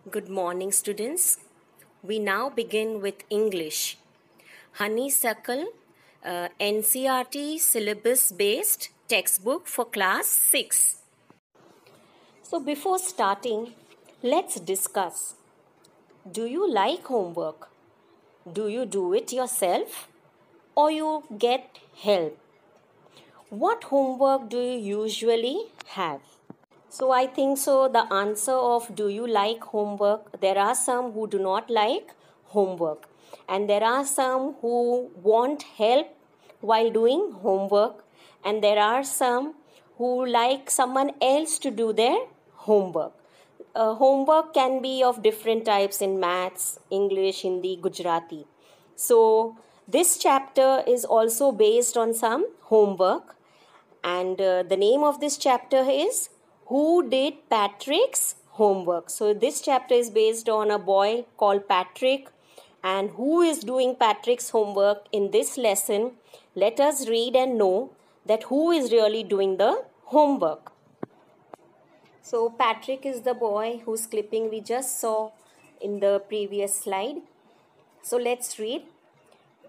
Good morning, students. We now begin with English. Honeysuckle NCERT syllabus based textbook for class 6. So, before starting, let's discuss. Do you like homework? Do you do it yourself or you get help? What homework do you usually have? So I think so the answer of do you like homework, there are some who do not like homework and there are some who want help while doing homework and there are some who like someone else to do their homework. Homework can be of different types in maths, English, Hindi, Gujarati. So this chapter is also based on some homework and the name of this chapter is Who Did Patrick's Homework? So this chapter is based on a boy called Patrick, and who is doing Patrick's homework in this lesson? Let us read and know that who is really doing the homework. So Patrick is the boy whose clipping we just saw in the previous slide. So let's read.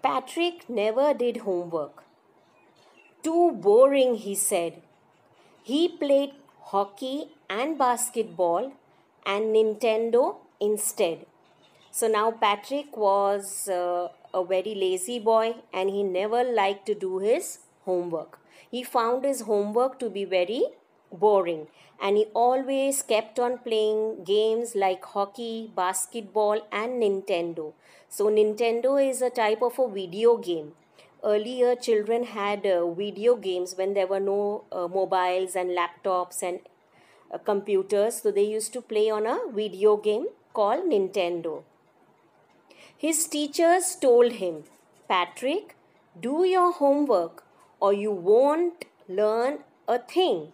Patrick never did homework. Too boring, he said. He played hockey and basketball and Nintendo instead. So now Patrick was a very lazy boy and he never liked to do his homework. He found his homework to be very boring and he always kept on playing games like hockey, basketball and Nintendo. So Nintendo is a type of a video game. Earlier, children had video games when there were no mobiles and laptops and computers. So they used to play on a video game called Nintendo. His teachers told him, Patrick, do your homework or you won't learn a thing.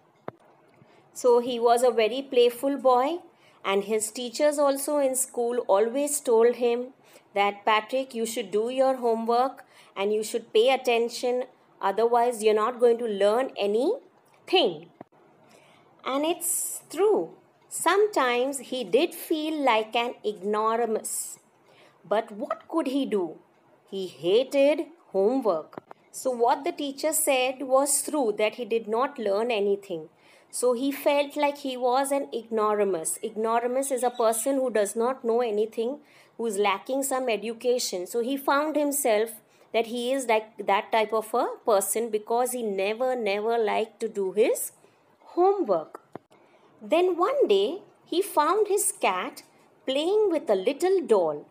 So he was a very playful boy and his teachers also in school always told him that Patrick, you should do your homework and you should pay attention, otherwise you're not going to learn anything. And it's true. Sometimes he did feel like an ignoramus. But what could he do? He hated homework. So what the teacher said was true, that he did not learn anything. So he felt like he was an ignoramus. Ignoramus is a person who does not know anything, who is lacking some education. So he found himself that he is like that type of a person because he never liked to do his homework. Then one day he found his cat playing with a little doll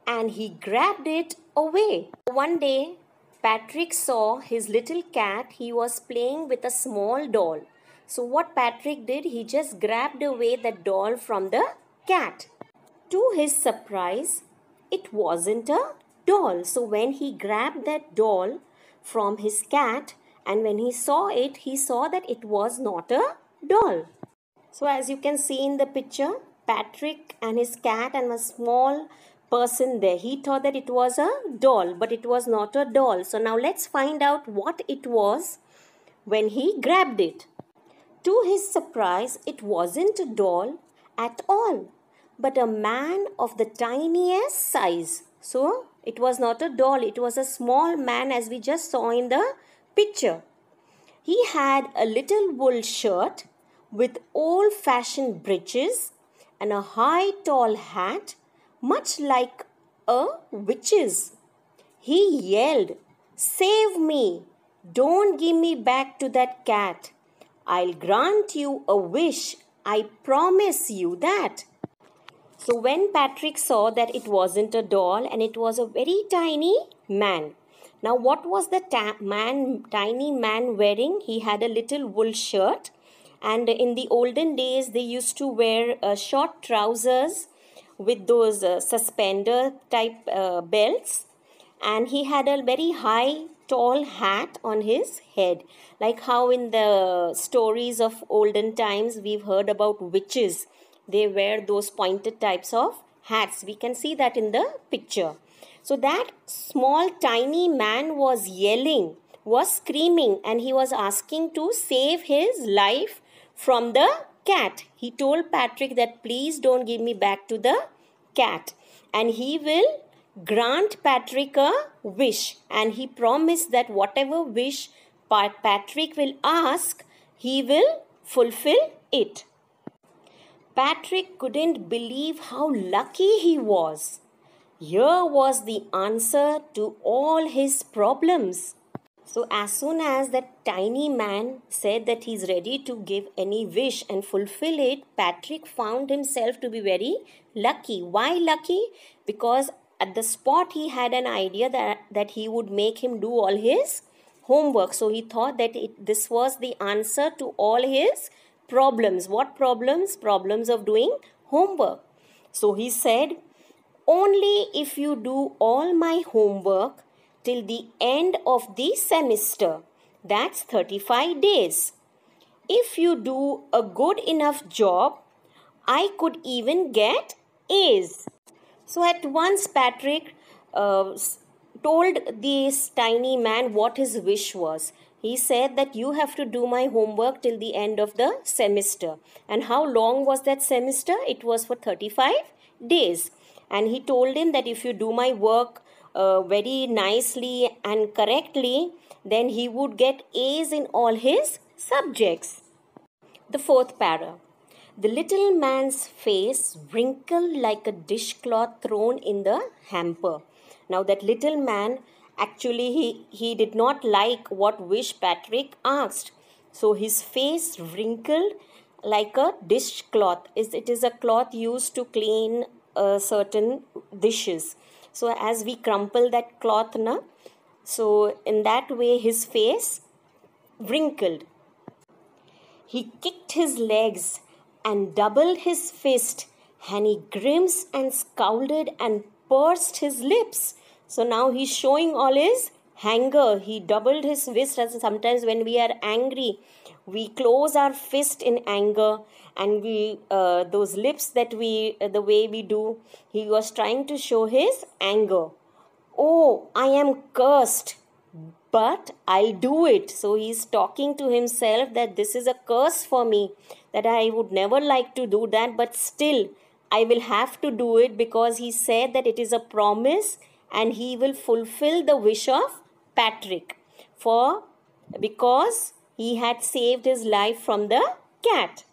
and he grabbed it away. One day Patrick saw his little cat, he was playing with a small doll. So what Patrick did, he just grabbed away the doll from the cat. To his surprise, it wasn't a doll. So when he grabbed that doll from his cat and when he saw it, he saw that it was not a doll. So as you can see in the picture, Patrick and his cat and a small person there, he thought that it was a doll, but it was not a doll. So now let's find out what it was when he grabbed it. To his surprise, it wasn't a doll at all, but a man of the tiniest size. So it was not a doll, it was a small man as we just saw in the picture. He had a little wool shirt with old-fashioned breeches and a high tall hat, much like a witch's. He yelled, "Save me! Don't give me back to that cat. I'll grant you a wish. I promise you that." So when Patrick saw that it wasn't a doll and it was a very tiny man. Now what was the tiny man wearing? He had a little wool shirt. And in the olden days, they used to wear short trousers with those suspender type belts. And he had a very high, tall hat on his head. Like how in the stories of olden times, we've heard about witches. They wear those pointed types of hats. We can see that in the picture. So that small, tiny man was yelling, was screaming, and he was asking to save his life from the cat. He told Patrick that please don't give me back to the cat. And he will grant Patrick a wish. And he promised that whatever wish Patrick will ask, he will fulfill it. Patrick couldn't believe how lucky he was. Here was the answer to all his problems. So as soon as that tiny man said that he's ready to give any wish and fulfill it, Patrick found himself to be very lucky. Why lucky? Because at the spot he had an idea that he would make him do all his homework. So he thought that this was the answer to all his problems. What problems? Problems of doing homework. So he said, only if you do all my homework till the end of the semester, that's 35 days. If you do a good enough job, I could even get A's. So at once Patrick told this tiny man what his wish was. He said that you have to do my homework till the end of the semester. And how long was that semester? It was for 35 days. And he told him that if you do my work very nicely and correctly, then he would get A's in all his subjects. The fourth para. The little man's face wrinkled like a dishcloth thrown in the hamper. Now that little man, actually he did not like what wish Patrick asked. So his face wrinkled like a dishcloth. It is a cloth used to clean certain dishes. So as we crumple that cloth, so in that way his face wrinkled. He kicked his legs and doubled his fist, and he grimaced and scowled and pursed his lips. So now he's showing all his anger. He doubled his fist, as sometimes when we are angry, we close our fist in anger, and we those lips that the way we do, he was trying to show his anger. Oh, I am cursed, but I'll do it. So he's talking to himself that this is a curse for me, that I would never like to do that, but still I will have to do it, because he said that it is a promise and he will fulfill the wish of Patrick, because he had saved his life from the cat.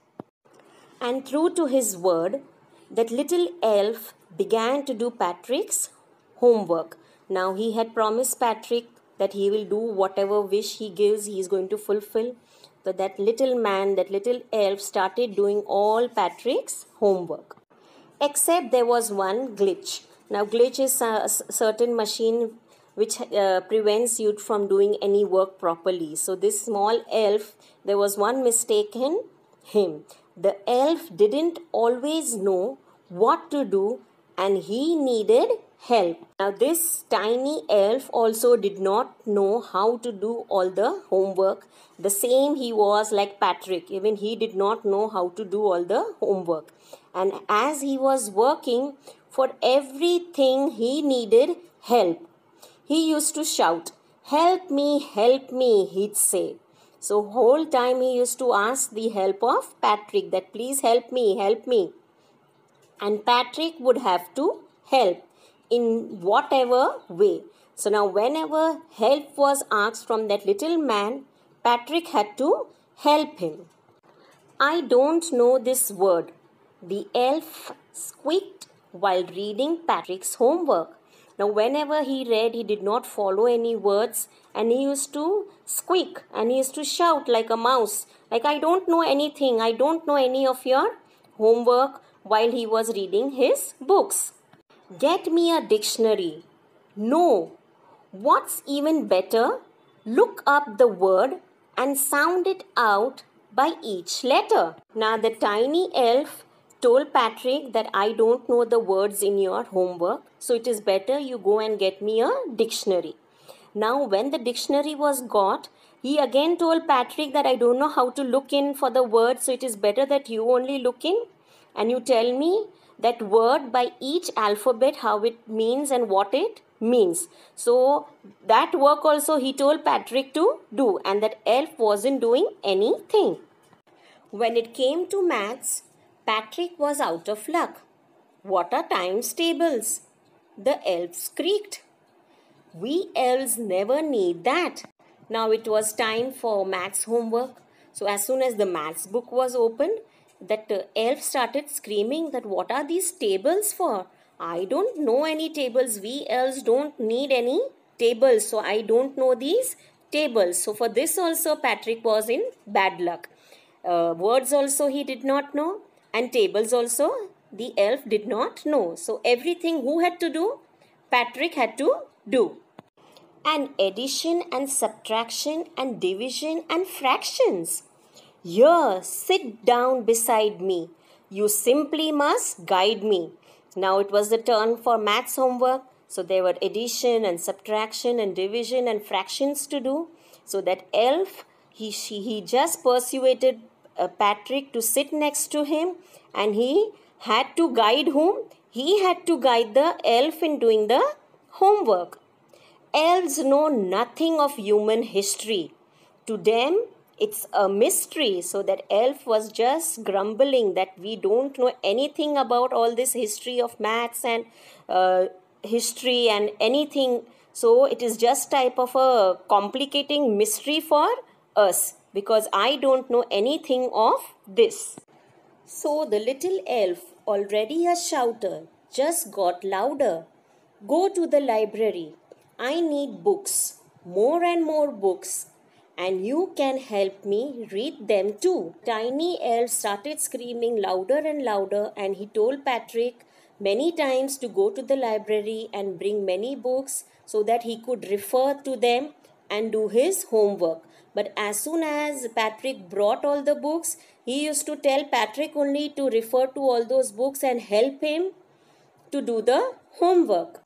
And true to his word, that little elf began to do Patrick's homework. Now he had promised Patrick that he will do whatever wish he gives, he is going to fulfill. So that little man, that little elf started doing all Patrick's homework. Except there was one glitch. Now glitch is a certain machine which prevents you from doing any work properly. So this small elf, there was one mistake in him. The elf didn't always know what to do, and he needed help. Now this tiny elf also did not know how to do all the homework. The same he was like Patrick. Even he did not know how to do all the homework. And as he was working, for everything he needed help. He used to shout, help me, he'd say. So whole time he used to ask the help of Patrick, that please help me. And Patrick would have to help in whatever way. So now whenever help was asked from that little man, Patrick had to help him. I don't know this word, the elf squeaked while reading Patrick's homework. Now whenever he read, he did not follow any words, and he used to squeak and he used to shout like a mouse, like I don't know anything, I don't know any of your homework, while he was reading his books. Get me a dictionary. No. What's even better? Look up the word and sound it out by each letter. Now the tiny elf told Patrick that I don't know the words in your homework, so it is better you go and get me a dictionary. Now when the dictionary was got, he again told Patrick that I don't know how to look in for the words, so it is better that you only look in and you tell me that word by each alphabet, how it means and what it means. So that work also he told Patrick to do, and that elf wasn't doing anything. When it came to maths, Patrick was out of luck. What are times tables? The elves creaked. We elves never need that. Now it was time for maths homework. So as soon as the maths book was opened, that elf started screaming that what are these tables for? I don't know any tables. We elves don't need any tables. So I don't know these tables. So for this also Patrick was in bad luck. Words also he did not know, and tables also the elf did not know. So everything who had to do? Patrick had to do. And addition and subtraction and division and fractions. Here, sit down beside me. You simply must guide me. Now it was the turn for maths homework. So there were addition and subtraction and division and fractions to do. So that elf, he just persuaded Patrick to sit next to him, and he had to guide whom? He had to guide the elf in doing the homework. Elves know nothing of human history. To them, it's a mystery. So that elf was just grumbling that we don't know anything about all this history of maths and history and anything. So it is just type of a complicating mystery for us, because I don't know anything of this. So the little elf, already a shouter, just got louder. Go to the library. I need books, more and more books, and you can help me read them too. Tiny elf started screaming louder and louder, and he told Patrick many times to go to the library and bring many books so that he could refer to them and do his homework. But as soon as Patrick brought all the books, he used to tell Patrick only to refer to all those books and help him to do the homework.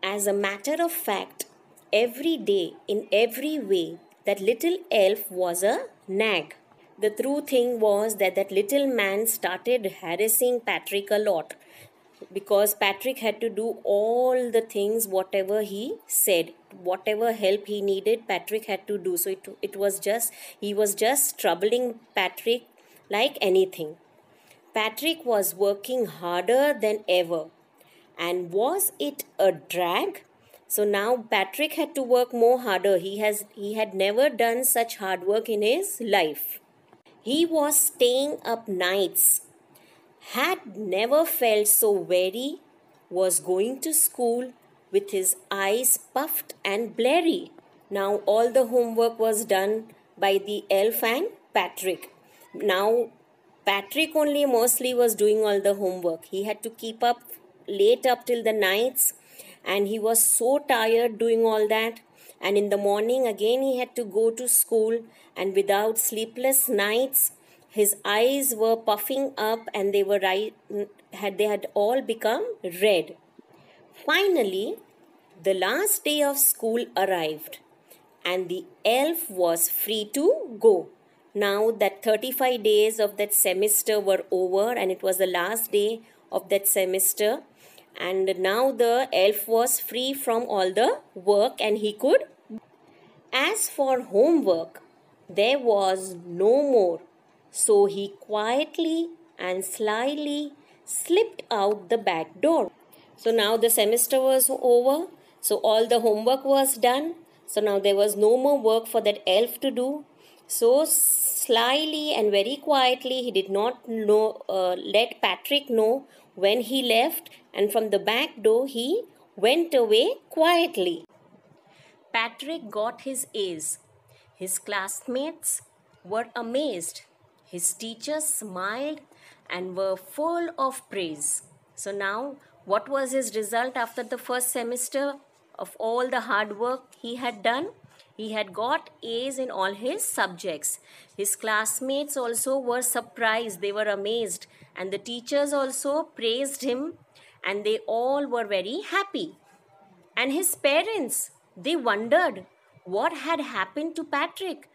As a matter of fact, every day, in every way, that little elf was a nag. The true thing was that that little man started harassing Patrick a lot, because Patrick had to do all the things, whatever he said, whatever help he needed, Patrick had to do. So he was just troubling Patrick like anything. Patrick was working harder than ever. And was it a drag? So now Patrick had to work more harder. He had never done such hard work in his life. He was staying up nights, had never felt so weary, was going to school with his eyes puffed and blurry. Now all the homework was done by the elf and Patrick. Now Patrick only mostly was doing all the homework. He had to keep up late up till the nights, and he was so tired doing all that. And in the morning again he had to go to school, and without sleepless nights, his eyes were puffing up, and they had all become red. Finally, the last day of school arrived, and the elf was free to go. Now that 35 days of that semester were over, and it was the last day of that semester, and now the elf was free from all the work, and he could. As for homework, there was no more. So he quietly and slyly slipped out the back door. So now the semester was over. So all the homework was done. So now there was no more work for that elf to do. So slyly and very quietly, he did not let Patrick know when he left, and from the back door he went away quietly. Patrick got his A's. His classmates were amazed. His teachers smiled and were full of praise. So now, what was his result after the first semester of all the hard work he had done? He had got A's in all his subjects. His classmates also were surprised. They were amazed. And the teachers also praised him, and they all were very happy. And his parents, they wondered what had happened to Patrick.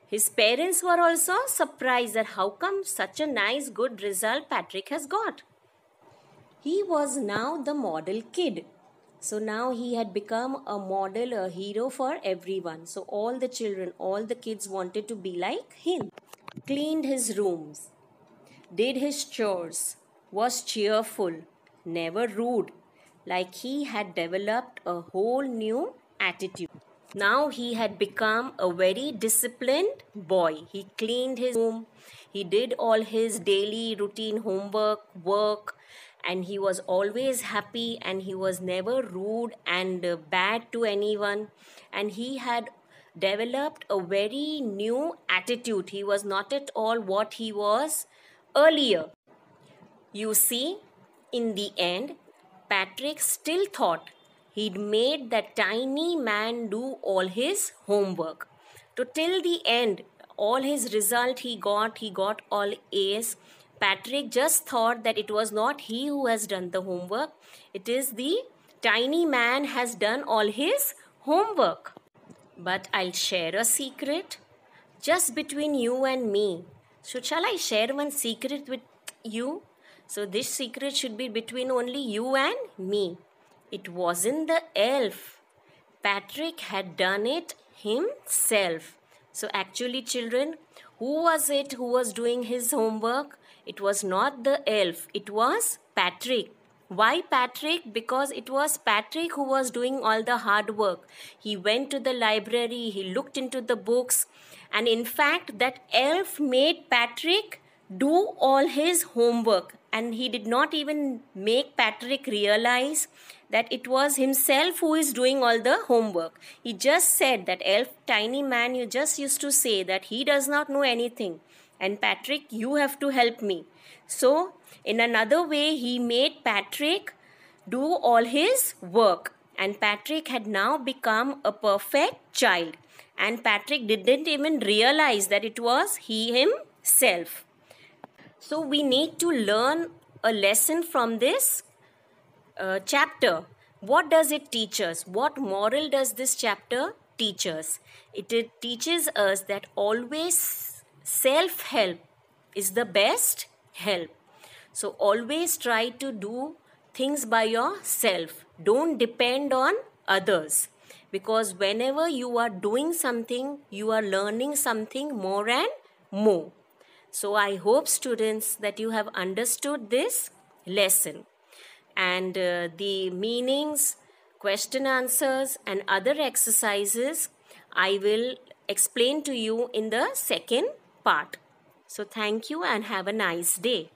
His parents were also surprised that how come such a nice good result Patrick has got. He was now the model kid. So now he had become a model, a hero for everyone. So all the children, all the kids wanted to be like him. cleaned his rooms, did his chores, was cheerful, never rude, like he had developed a whole new attitude. Now he had become a very disciplined boy. He cleaned his room, he did all his daily routine homework, work, and he was always happy and he was never rude and bad to anyone. And he had developed a very new attitude. He was not at all what he was earlier. You see, in the end, Patrick still thought he'd made that tiny man do all his homework. So till the end, all his result he got all A's. Patrick just thought that it was not he who has done the homework. It is the tiny man has done all his homework. But I'll share a secret just between you and me. So shall I share one secret with you? So this secret should be between only you and me. It wasn't the elf. Patrick had done it himself. So actually, children, who was it who was doing his homework? It was not the elf. It was Patrick. Why Patrick? Because it was Patrick who was doing all the hard work. He went to the library, he looked into the books, and in fact, that elf made Patrick do all his homework, and he did not even make Patrick realize that it was himself who is doing all the homework. He just said that elf, tiny man, you just used to say that he does not know anything, and Patrick, you have to help me. So in another way, he made Patrick do all his work, and Patrick had now become a perfect child, and Patrick didn't even realize that it was he himself. So we need to learn a lesson from this chapter. What does it teach us? What moral does this chapter teach us? It teaches us that always self-help is the best help. So always try to do things by yourself. Don't depend on others. Because whenever you are doing something, you are learning something more and more. So I hope, students, that you have understood this lesson. And the meanings, question answers, and other exercises I will explain to you in the second part. So thank you and have a nice day.